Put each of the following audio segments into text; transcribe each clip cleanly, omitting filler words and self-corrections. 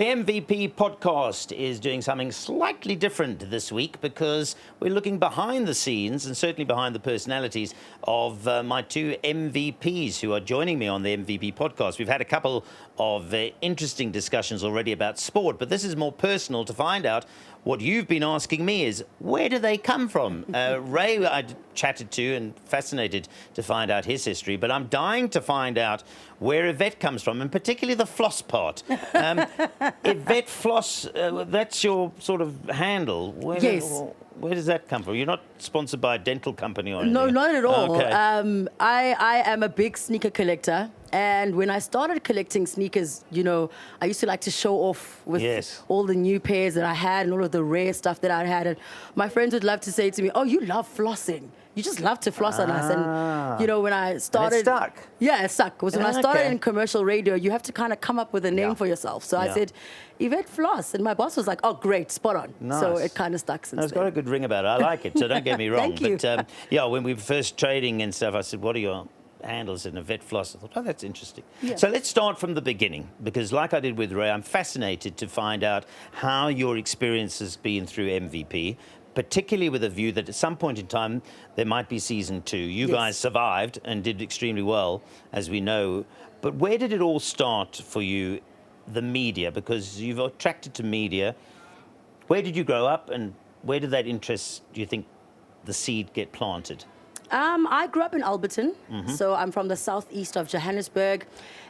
The MVP podcast is doing something slightly different this week because we're looking behind the scenes and certainly behind the personalities of my two MVPs who are joining me on the MVP podcast. We've had a couple of interesting discussions already about sport, but this is more personal to find out. What you've been asking me is, where do they come from? Ray, I chatted to and fascinated to find out his history, but I'm dying to find out where Yvette comes from, and particularly the floss part. Yvette Floss, that's your sort of handle. Yes. Where does that come from? You're not sponsored by a dental company or anything? No, not at all. Okay. I am a big sneaker collector. And when I started collecting sneakers, you know, I used to like to show off with all the new pairs that I had and all of the rare stuff that I had. And my friends would love to say to me, "Oh, you love flossing. You just love to floss on us." And, you know, when I started... And it stuck? Yeah, it stuck. Because when I started in commercial radio, you have to kind of come up with a name for yourself. So I said, Yvette Floss. And my boss was like, "Oh, great, spot on." Nice. So it kind of stuck since then. It's got a good ring about it. I like it, so don't get me wrong. Thank you. But, yeah, when we were first trading and stuff, I said, "What are your handles in Yvette Floss?" I thought, oh, that's interesting. Yeah. So let's start from the beginning, because like I did with Ray, I'm fascinated to find out how your experience has been through MVP, particularly with a view that at some point in time, there might be season 2. You guys survived and did extremely well, as we know. But where did it all start for you, the media? Because you've attracted to media. Where did you grow up, and where did that interest, do you think, the seed get planted? I grew up in Alberton, so I'm from the southeast of Johannesburg,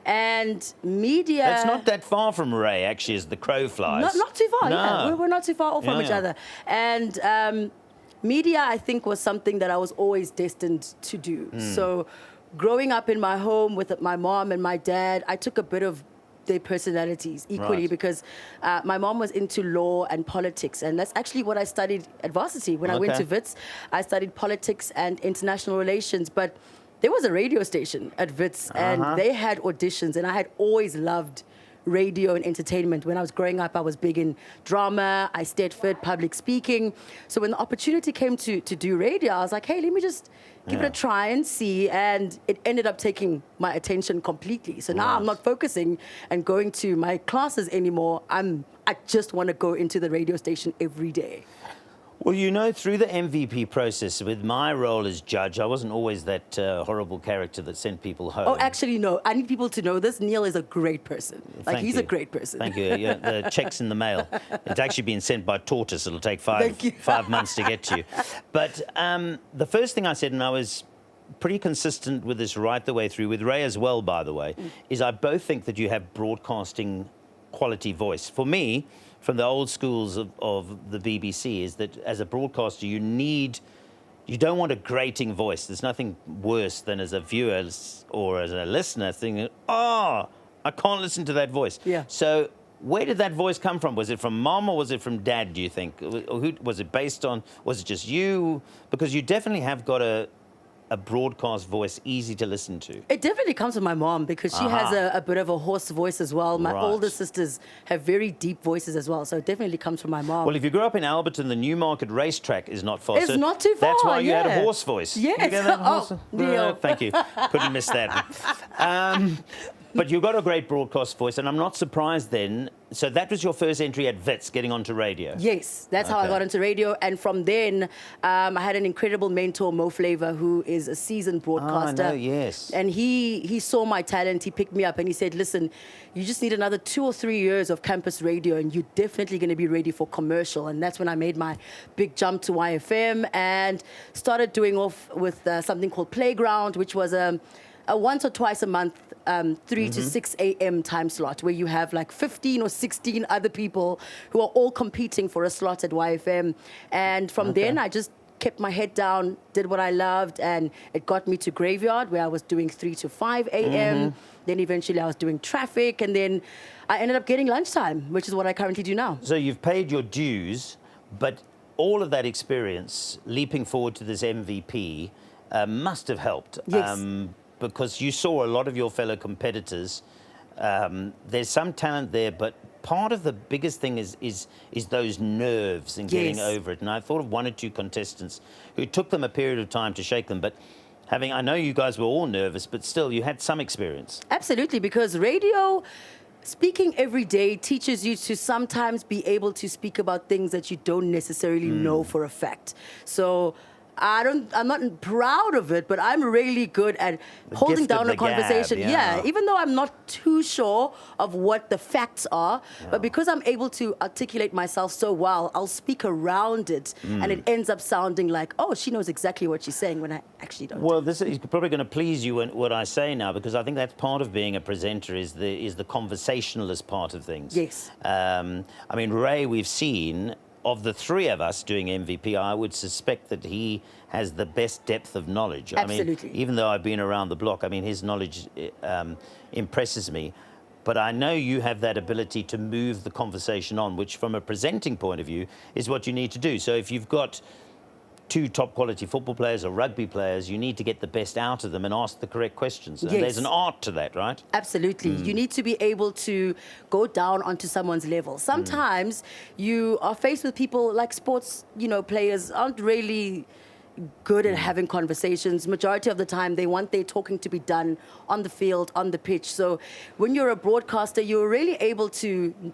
and media... That's not that far from Ray, actually, as the crow flies. Not too far, no. yeah. We're not too far off from each other. And media, I think, was something that I was always destined to do. So growing up in my home with my mom and my dad, I took a bit of their personalities equally because my mom was into law and politics, and that's actually what I studied at varsity. When I went to Wits, I studied politics and international relations, but there was a radio station at Wits and they had auditions, and I had always loved radio and entertainment. When I was growing up, I was big in drama, I stayed fit, public speaking. So when the opportunity came to do radio, I was like, hey, let me just give it a try and see. And it ended up taking my attention completely. So now I'm not focusing and going to my classes anymore. I just want to go into the radio station every day. Well, you know, through the MVP process, with my role as judge, I wasn't always that horrible character that sent people home. Oh, actually, no. I need people to know this. Neil is a great person. Like, he's a great person. Thank you. Yeah, the check's in the mail. It's actually been sent by Tortoise. It'll take 5 months to get to you. But the first thing I said, and I was pretty consistent with this right the way through, with Ray as well, by the way, is I both think that you have broadcasting quality voice. For me, from the old schools of the BBC, is that as a broadcaster, you don't want a grating voice. There's nothing worse than as a viewer or as a listener thinking, oh, I can't listen to that voice. Yeah. So where did that voice come from? Was it from mom or was it from dad, do you think? Or who was it based on? Was it just you? Because you definitely have got a broadcast voice, easy to listen to. It definitely comes from my mom, because she has a bit of a hoarse voice as well. My older sisters have very deep voices as well, so it definitely comes from my mom. Well, if you grew up in Alberton, the Newmarket racetrack is not far. It's not too far. That's why you had a hoarse voice. Yes. You get that horse? Neil. Thank you. Couldn't miss that. But you've got a great broadcast voice, and I'm not surprised then. So that was your first entry at Wits, getting onto radio? Yes, that's how I got into radio. And from then, I had an incredible mentor, Mo Flavor, who is a seasoned broadcaster. Oh, I know, yes. And he saw my talent, he picked me up, and he said, listen, you just need another 2 or 3 years of campus radio, and you're definitely going to be ready for commercial. And that's when I made my big jump to YFM and started doing off with something called Playground, which was a once or twice a month 3 to 6 a.m. time slot, where you have like 15 or 16 other people who are all competing for a slot at YFM. And from then, I just kept my head down, did what I loved, and it got me to Graveyard, where I was doing 3 to 5 a.m. Then eventually I was doing traffic, and then I ended up getting lunchtime, which is what I currently do now. So you've paid your dues, but all of that experience, leaping forward to this MVP, must have helped. Yes. Because you saw a lot of your fellow competitors. There's some talent there, but part of the biggest thing is those nerves and getting over it. And I thought of 1 or 2 contestants who took them a period of time to shake them, but I know you guys were all nervous, but still you had some experience. Absolutely, because radio speaking every day teaches you to sometimes be able to speak about things that you don't necessarily know for a fact. So I'm not proud of it, but I'm really good at holding down a conversation. Yeah, even though I'm not too sure of what the facts are, but because I'm able to articulate myself so well, I'll speak around it, and it ends up sounding like, oh, she knows exactly what she's saying when I actually don't. Well, this is probably going to please you what I say now, because I think that's part of being a presenter is the conversationalist part of things. Yes. I mean, Ray, we've seen. Of the three of us doing MVP, I would suspect that he has the best depth of knowledge. Absolutely. I mean, even though I've been around the block, I mean, his knowledge impresses me. But I know you have that ability to move the conversation on, which from a presenting point of view is what you need to do. So if you've got two top quality football players or rugby players, you need to get the best out of them and ask the correct questions. And there's an art to that, right? Absolutely. You need to be able to go down onto someone's level. Sometimes you are faced with people like sports, players aren't really good at having conversations. Majority of the time, they want their talking to be done on the field, on the pitch. So when you're a broadcaster, you're really able to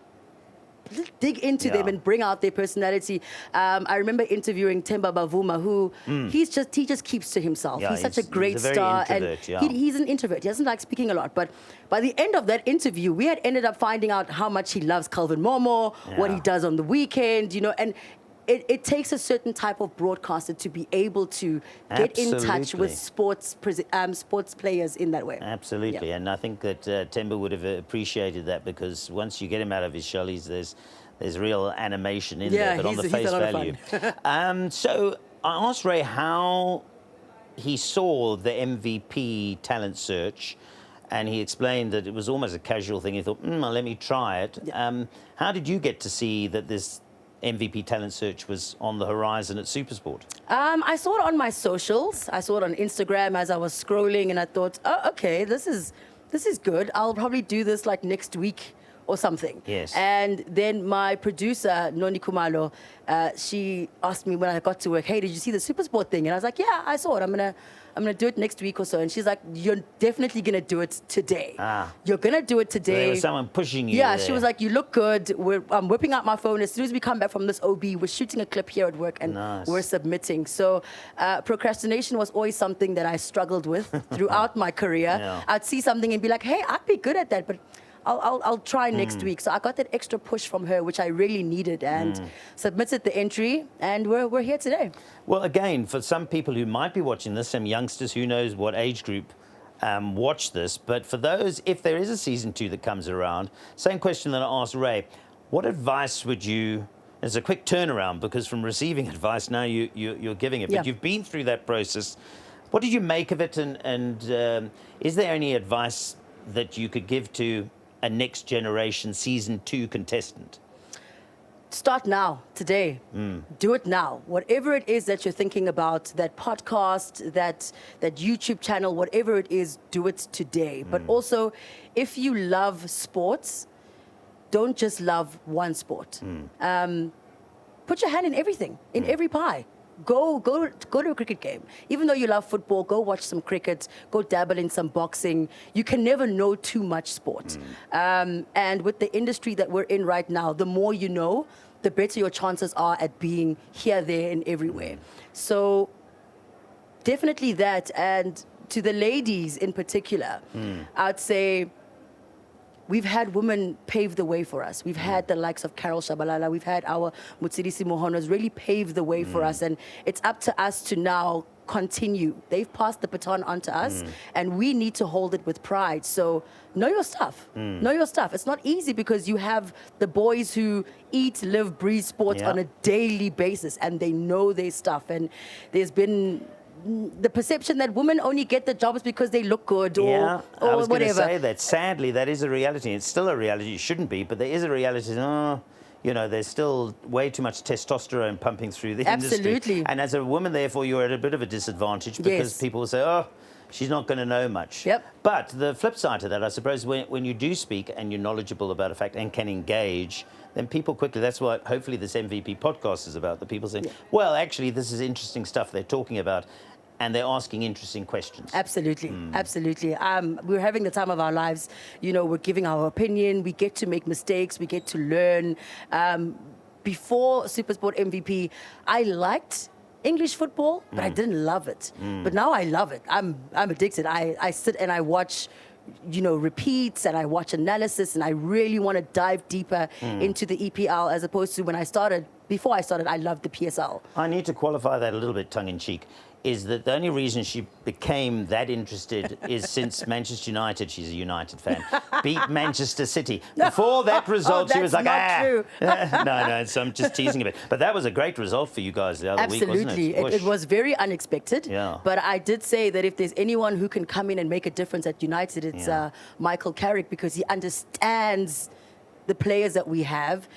dig into them and bring out their personality. I remember interviewing Themba Bavuma, who he just keeps to himself. He's such a great star, and he's an introvert. He doesn't like speaking a lot. But by the end of that interview, we had ended up finding out how much he loves Calvin Momo, what he does on the weekend, and it takes a certain type of broadcaster to be able to get in touch with sports players in that way. Absolutely, and I think that Themba would have appreciated that, because once you get him out of his shell, there's real animation in there, but on the face value. So I asked Ray how he saw the MVP talent search, and he explained that it was almost a casual thing. He thought, well, let me try it. How did you get to see that this MVP talent search was on the horizon at Supersport? I saw it on my socials. I saw it on Instagram as I was scrolling, and I thought, oh, okay, this is good. I'll probably do this like next week or something. Yes. And then my producer, Noni Kumalo, she asked me when I got to work, hey, did you see the Supersport thing? And I was like, yeah, I saw it. I'm gonna do it next week or so. And she's like, you're definitely gonna do it today. You're gonna do it today. There was someone pushing you. Yeah, there. She was like, you look good. I'm whipping out my phone. As soon as we come back from this OB, we're shooting a clip here at work, and we're submitting. So procrastination was always something that I struggled with throughout my career. I'd see something and be like, hey, I'd be good at that, but I'll try next week. So I got that extra push from her, which I really needed, and submitted the entry, and we're here today. Well, again, for some people who might be watching this, some youngsters, who knows what age group watch this, but for those, if there is a season 2 that comes around, same question that I asked Ray, what advice would you, it's a quick turnaround, because from receiving advice, now you're giving it, but you've been through that process. What did you make of it, and is there any advice that you could give to a next generation season 2 contestant? Start now, today. Do it now. Whatever it is that you're thinking about, that podcast, that YouTube channel, whatever it is, do it today. But also, if you love sports, don't just love one sport. Put your hand in everything, in every pie. Go to a cricket game. Even though you love football, go watch some cricket, go dabble in some boxing. You can never know too much sport. And with the industry that we're in right now, the more you know, the better your chances are at being here, there, and everywhere. So definitely that. And to the ladies in particular, I'd say, we've had women pave the way for us. We've had the likes of Carol Shabalala. We've had our Mutsidisi Mohonas really pave the way for us. And it's up to us to now continue. They've passed the baton on to us, and we need to hold it with pride. So know your stuff. Know your stuff. It's not easy, because you have the boys who eat, live, breathe sports on a daily basis, and they know their stuff. And there's been the perception that women only get the jobs because they look good, or I was whatever. going to say that. Sadly, that is a reality. It's still a reality. It shouldn't be, but there is a reality. There's still way too much testosterone pumping through the industry. Absolutely. And as a woman, therefore, you're at a bit of a disadvantage, because people will say, oh, she's not going to know much. But the flip side to that, I suppose, when you do speak and you're knowledgeable about a fact and can engage, then people quickly, that's what hopefully this MVP podcast is about, the people saying, well, actually, this is interesting stuff they're talking about. and they're asking interesting questions. Absolutely, absolutely. We're having the time of our lives. You know, we're giving our opinion. We get to make mistakes. We get to learn. Before Supersport MVP, I liked English football, but I didn't love it. But now I love it. I'm addicted. I sit and I watch, you know, repeats, and I watch analysis, and I really want to dive deeper into the EPL as opposed to when I started. Before I started, I loved the PSL. I need to qualify that a little bit tongue-in-cheek, is that the only reason she became that interested is since Manchester United, she's a United fan, beat Manchester City. Before that result, she was like, true. No, so I'm just teasing a bit. But that was a great result for you guys the other week, wasn't it? Absolutely. It was very unexpected. Yeah. But I did say that if there's anyone who can come in and make a difference at United, it's Michael Carrick, because he understands the players that we have.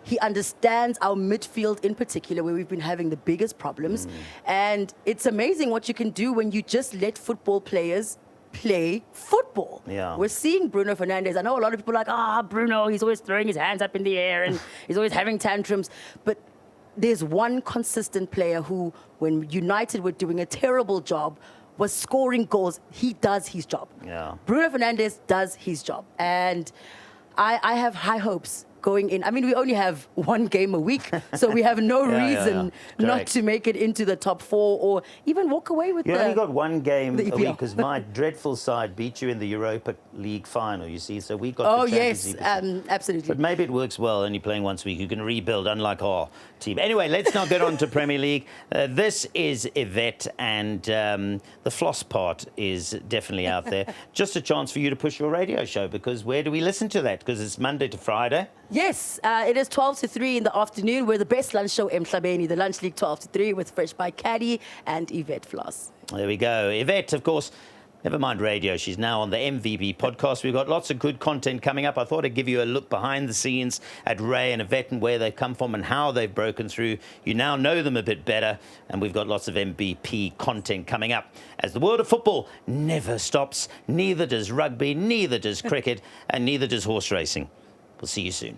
He understands our midfield in particular, where we've been having the biggest problems. And it's amazing what you can do when you just let football players play football. Yeah. We're seeing Bruno Fernandes. I know a lot of people are like, Bruno, he's always throwing his hands up in the air and he's always having tantrums. But there's one consistent player who, when United were doing a terrible job, was scoring goals. He does his job. Yeah. Bruno Fernandes does his job. And I have high hopes going in. I mean, we only have one game a week, so we have no reason not to make it into the top 4 or even walk away with You only got one game a EPL. week because my dreadful side beat you in the Europa League final, you see, so we got the Champions League. Absolutely. But maybe it works well, only playing once a week. You can rebuild, unlike our team. Anyway, let's now get on to Premier League. This is Yvette, and the floss part is definitely out there. Just a chance for you to push your radio show, because where do we listen to that? Because it's Monday to Friday. Yes, it is 12 to 3 in the afternoon. We're the best lunch show Mhlauli, the Lunch League 12 to 3 with Fresh by Caddy and Yvette Floss. There we go. Yvette, of course, never mind radio. She's now on the MVP podcast. We've got lots of good content coming up. I thought I'd give you a look behind the scenes at Ray and Yvette and where they've come from and how they've broken through. You now know them a bit better, and we've got lots of MVP content coming up. As the world of football never stops, neither does rugby, neither does cricket, and neither does horse racing. We'll see you soon.